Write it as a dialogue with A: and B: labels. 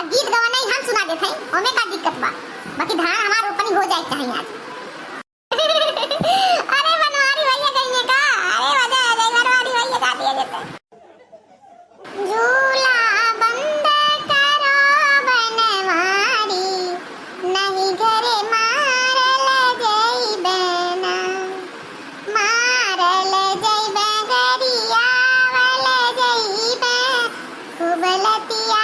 A: आ गीत गवाना ही हम सुना देते हैं, ओमे का दिक्कत बा। बाकी धान हमार रोपनी हो जाए चाहिए आज। अरे बनवारी भैया कहिए का, अरे वजह आ जाए बनवारी भैया का दिया जाता है। झूला बंद करो बनवारी, नहीं घरे मारल जइबे ना, मारल जइबे गरियावल जइबे, खूब लतिया